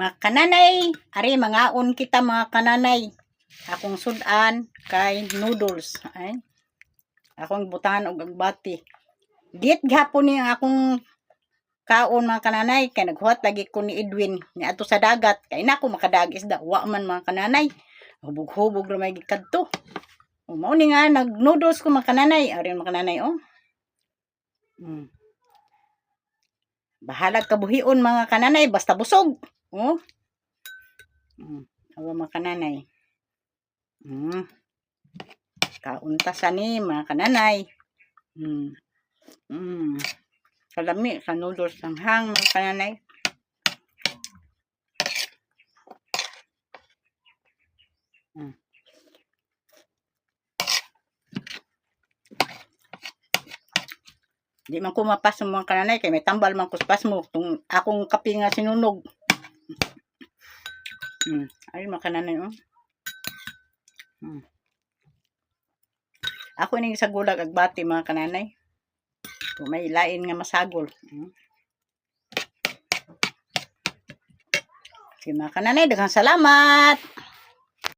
Mga kananay, ari mangaon kita mga kananay. Akong sudan kay noodles. Ay, akong butangan og agbati. Diet gihapon ni ang akong kaon mga kananay. Kay naghuhat lagi ko ni Edwin. Ni ato sa dagat. Kay na ako makadagis da. Wa man mga kananay. Hubog-hubog ramay gikadto. Mao ni nga nag-noodles ko mga kananay. Ari mga kananay oh. Bahalag kabuhion mga kananay. Basta busog. Oh. Awa mga kananay. Kauntasan ni mga kananay. Kalami sa noodles ng hang mga kananay. Di man ko mapas mga kananay kay may tambal man kuspas mo tung akong kape nga sinunog. Ay mga kananay oh. Ako ning sa gulag agbati mga kananay. Kung may lain nga masagol. Sige mga kananay, daghang salamat.